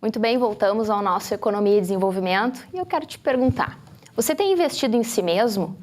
Muito bem, voltamos ao nosso Economia e Desenvolvimento e eu quero te perguntar, você tem investido em si mesmo?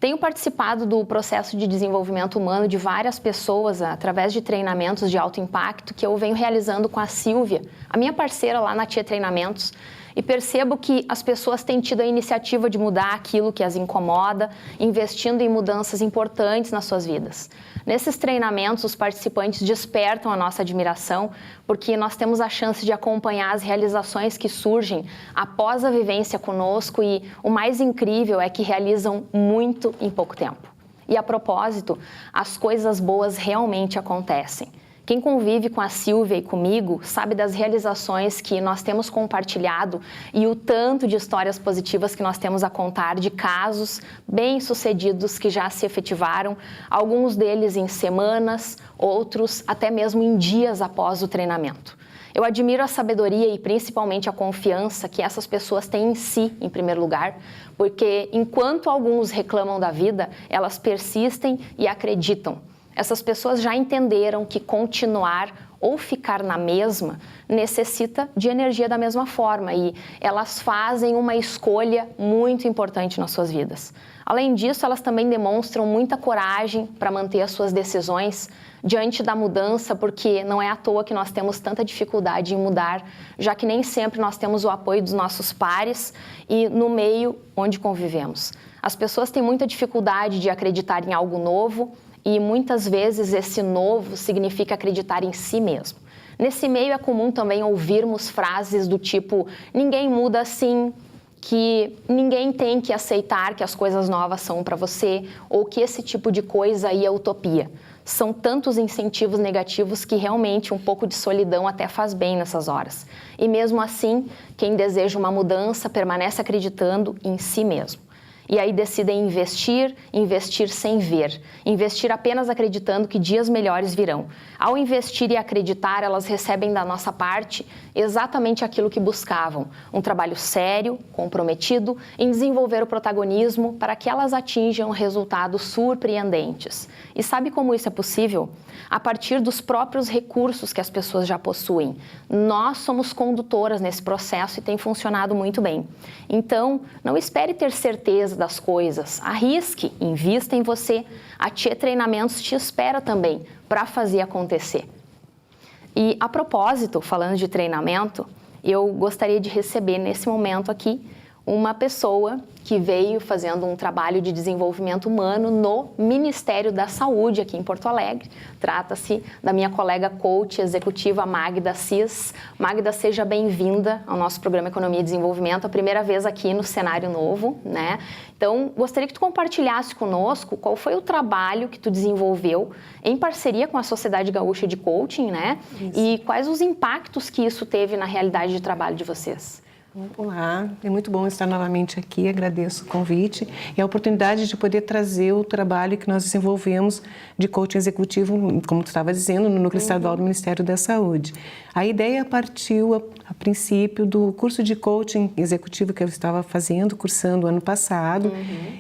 Tenho participado do processo de desenvolvimento humano de várias pessoas através de treinamentos de alto impacto que eu venho realizando com a Silvia, a minha parceira lá na Tia Treinamentos, e percebo que as pessoas têm tido a iniciativa de mudar aquilo que as incomoda, investindo em mudanças importantes nas suas vidas. Nesses treinamentos, os participantes despertam a nossa admiração, porque nós temos a chance de acompanhar as realizações que surgem após a vivência conosco e o mais incrível é que realizam muito em pouco tempo. E a propósito, as coisas boas realmente acontecem. Quem convive com a Silvia e comigo sabe das realizações que nós temos compartilhado e o tanto de histórias positivas que nós temos a contar de casos bem-sucedidos que já se efetivaram, alguns deles em semanas, outros até mesmo em dias após o treinamento. Eu admiro a sabedoria e principalmente a confiança que essas pessoas têm em si, em primeiro lugar, porque enquanto alguns reclamam da vida, elas persistem e acreditam. Essas pessoas já entenderam que continuar ou ficar na mesma necessita de energia da mesma forma e elas fazem uma escolha muito importante nas suas vidas. Além disso, elas também demonstram muita coragem para manter as suas decisões diante da mudança, porque não é à toa que nós temos tanta dificuldade em mudar, já que nem sempre nós temos o apoio dos nossos pares e no meio onde convivemos. As pessoas têm muita dificuldade de acreditar em algo novo, e muitas vezes esse novo significa acreditar em si mesmo. Nesse meio é comum também ouvirmos frases do tipo, ninguém muda assim, que ninguém tem que aceitar que as coisas novas são para você, ou que esse tipo de coisa aí é utopia. São tantos incentivos negativos que realmente um pouco de solidão até faz bem nessas horas. E mesmo assim, quem deseja uma mudança permanece acreditando em si mesmo. E aí decidem investir sem ver, investir apenas acreditando que dias melhores virão. Ao investir e acreditar, elas recebem da nossa parte exatamente aquilo que buscavam, um trabalho sério, comprometido em desenvolver o protagonismo para que elas atinjam resultados surpreendentes. E sabe como isso é possível? A partir dos próprios recursos que as pessoas já possuem. Nós somos condutoras nesse processo e tem funcionado muito bem. Então, não espere ter certeza das coisas, arrisque, invista em você. A Tia Treinamentos te espera também para fazer acontecer. E a propósito, falando de treinamento, eu gostaria de receber nesse momento aqui uma pessoa que veio fazendo um trabalho de desenvolvimento humano no Ministério da Saúde aqui em Porto Alegre. Trata-se da minha colega coach executiva Magda Assis. Magda, seja bem-vinda ao nosso programa Economia e Desenvolvimento, a primeira vez aqui no cenário novo, né? Então, gostaria que tu compartilhasse conosco qual foi o trabalho que tu desenvolveu em parceria com a Sociedade Gaúcha de Coaching, né? Isso. E quais os impactos que isso teve na realidade de trabalho de vocês. Olá, é muito bom estar novamente aqui, agradeço o convite e a oportunidade de poder trazer o trabalho que nós desenvolvemos de coaching executivo, como tu estava dizendo, no Núcleo Estadual do Ministério da Saúde. A ideia partiu, a princípio, do curso de coaching executivo que eu estava cursando ano passado,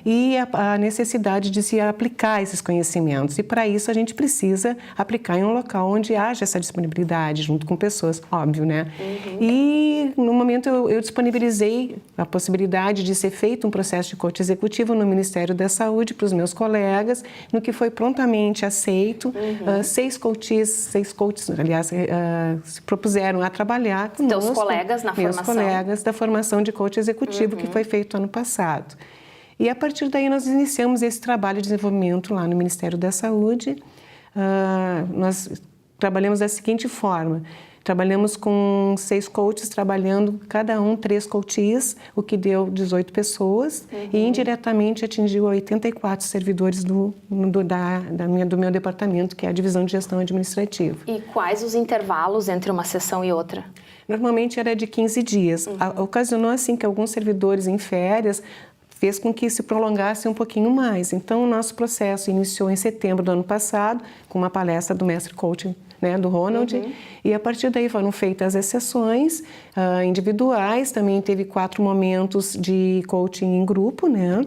e a necessidade de se aplicar esses conhecimentos. E para isso a gente precisa aplicar em um local onde haja essa disponibilidade, junto com pessoas, óbvio, né? E no momento eu disponibilizei a possibilidade de ser feito um processo de coaching executivo no Ministério da Saúde para os meus colegas, no que foi prontamente aceito. Seis coaches, aliás, se propuseram a trabalhar conosco. Teus colegas na formação? Meus colegas da formação de coaching executivo, que foi feito ano passado. E a partir daí nós iniciamos esse trabalho de desenvolvimento lá no Ministério da Saúde. Nós trabalhamos da seguinte forma. Trabalhamos com 6 coaches, trabalhando cada um 3 coaches, o que deu 18 pessoas, e indiretamente atingiu 84 servidores do meu departamento, que é a Divisão de Gestão Administrativa. E quais os intervalos entre uma sessão e outra? Normalmente era de 15 dias. Ocasionou assim que alguns servidores em férias fez com que se prolongasse um pouquinho mais. Então, o nosso processo iniciou em setembro do ano passado, com uma palestra do mestre coaching, né, do Ronald, e a partir daí foram feitas as sessões individuais, também teve 4 momentos de coaching em grupo, né,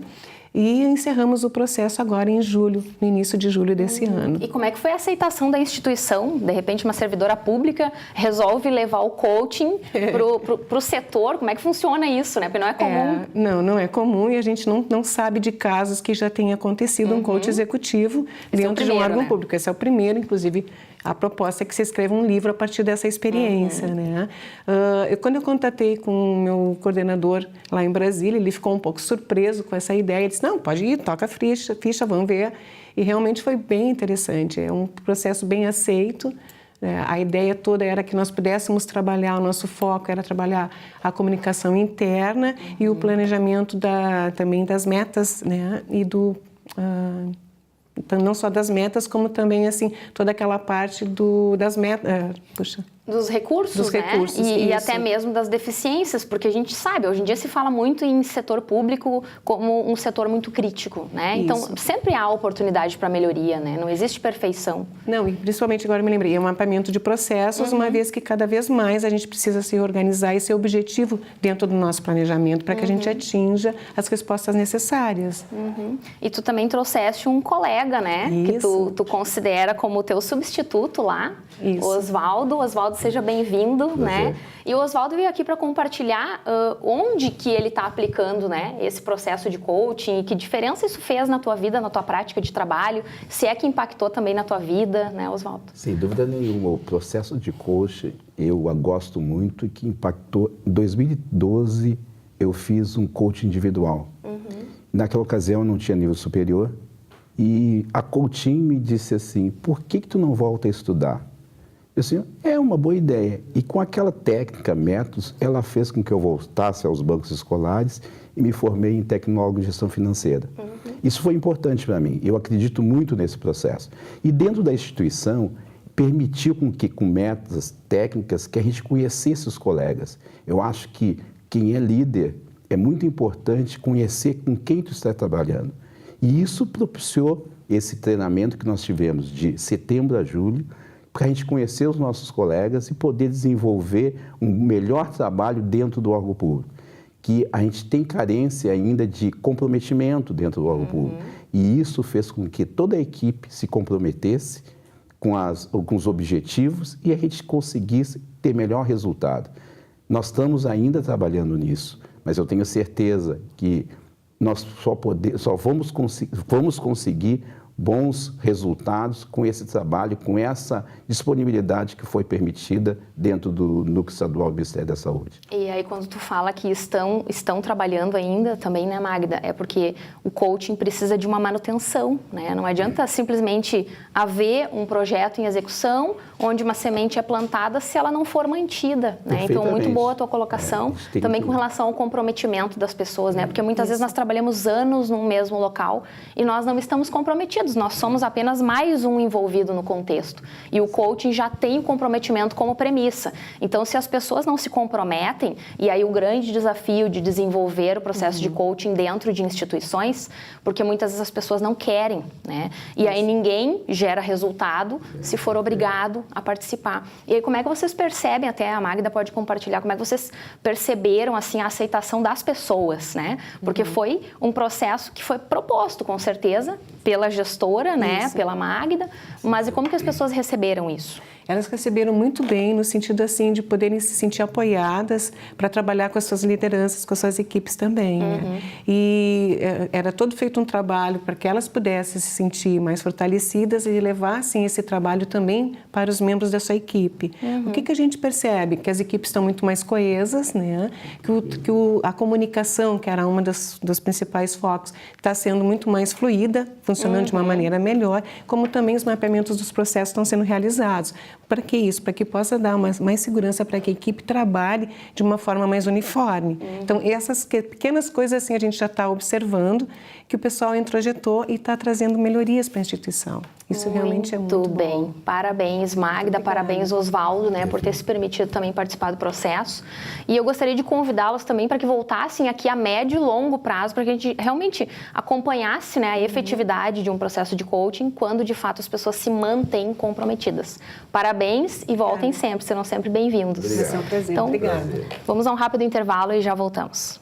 e encerramos o processo agora em julho, no início de julho desse ano. E como é que foi a aceitação da instituição? De repente, uma servidora pública resolve levar o coaching para o setor. Como é que funciona isso, né? Porque não é comum. Não é comum, e a gente não sabe de casos que já tenha acontecido um coach executivo dentro de um órgão público. Esse é o primeiro, inclusive. A proposta é que você escreva um livro a partir dessa experiência, né? Quando eu contatei com o meu coordenador lá em Brasília, ele ficou um pouco surpreso com essa ideia. Ele disse, não, pode ir, toca a ficha, vamos ver. E realmente foi bem interessante, é um processo bem aceito. A ideia toda era que nós pudéssemos trabalhar, o nosso foco era trabalhar a comunicação interna e o planejamento também das metas, né? E então, não só das metas, como também, assim, toda aquela parte das metas... Dos recursos, né? Recursos, e até mesmo das deficiências, porque a gente sabe, hoje em dia se fala muito em setor público como um setor muito crítico, né? Então, sempre há oportunidade para melhoria, né? Não existe perfeição. Não, e principalmente agora eu me lembrei, é um mapeamento de processos, uma vez que cada vez mais a gente precisa se organizar e ser objetivo dentro do nosso planejamento para que a gente atinja as respostas necessárias. E tu também trouxeste um colega, né? Isso. Que tu considera como teu substituto lá, Isso. Oswaldo, seja bem-vindo, né? E o Oswaldo veio aqui para compartilhar onde que ele está aplicando, né, esse processo de coaching e que diferença isso fez na tua vida, na tua prática de trabalho, se é que impactou também na tua vida, né, Oswaldo? Sem dúvida nenhuma, o processo de coaching eu gosto muito e que impactou. Em 2012 eu fiz um coaching individual. Naquela ocasião eu não tinha nível superior e a coaching me disse assim, por que tu não volta a estudar? Assim, é uma boa ideia. E com aquela técnica, métodos, ela fez com que eu voltasse aos bancos escolares e me formei em tecnólogo em gestão financeira. Isso foi importante para mim. Eu acredito muito nesse processo. E dentro da instituição, permitiu com métodos, técnicas, que a gente conhecesse os colegas. Eu acho que quem é líder é muito importante conhecer com quem tu está trabalhando. E isso propiciou esse treinamento que nós tivemos de setembro a julho, para a gente conhecer os nossos colegas e poder desenvolver um melhor trabalho dentro do órgão público. Que a gente tem carência ainda de comprometimento dentro do órgão público. E isso fez com que toda a equipe se comprometesse com os objetivos e a gente conseguisse ter melhor resultado. Nós estamos ainda trabalhando nisso, mas eu tenho certeza que nós vamos conseguir bons resultados com esse trabalho, com essa disponibilidade que foi permitida dentro do Núcleo Estadual do Ministério da Saúde. E aí, quando tu fala que estão trabalhando ainda também, né, Magda? É porque o coaching precisa de uma manutenção, né? Não adianta simplesmente haver um projeto em execução onde uma semente é plantada se ela não for mantida, né? Então, muito boa a tua colocação, também com relação ao comprometimento das pessoas, né? Porque muitas vezes nós trabalhamos anos num mesmo local e nós não estamos comprometidos, nós somos apenas mais um envolvido no contexto. E o coaching já tem o comprometimento como premissa. Então, se as pessoas não se comprometem, e aí o grande desafio de desenvolver o processo de coaching dentro de instituições, porque muitas vezes as pessoas não querem, né? E aí ninguém gera resultado se for obrigado a participar. E aí como é que vocês percebem, até a Magda pode compartilhar, como é que vocês perceberam, assim, a aceitação das pessoas, né? Porque foi um processo que foi proposto, com certeza, pela gestora, né? Pela Magda, mas e como que as pessoas receberam isso? Elas receberam muito bem, no sentido assim de poderem se sentir apoiadas para trabalhar com as suas lideranças, com as suas equipes também. Né? E era todo feito um trabalho para que elas pudessem se sentir mais fortalecidas e levassem esse trabalho também para os membros da sua equipe. O que a gente percebe? Que as equipes estão muito mais coesas, né? Que a comunicação, que era uma dos principais focos, está sendo muito mais fluida, funcionando de uma maneira melhor, como também os mapeamentos dos processos estão sendo realizados. Para que isso? Para que possa dar mais segurança para que a equipe trabalhe de uma forma mais uniforme. Então, essas pequenas coisas assim a gente já está observando que o pessoal introjetou e está trazendo melhorias para a instituição. Isso realmente é muito bem. bom. Parabéns, Magda, parabéns, Oswaldo, né, por ter se permitido também participar do processo. E eu gostaria de convidá-los também para que voltassem aqui a médio e longo prazo, para que a gente realmente acompanhasse, né, a efetividade de um processo de coaching quando, de fato, as pessoas se mantêm comprometidas. Parabéns e voltem sempre, serão sempre bem-vindos. Vai ser um prazer. Então, obrigada. Vamos a um rápido intervalo e já voltamos.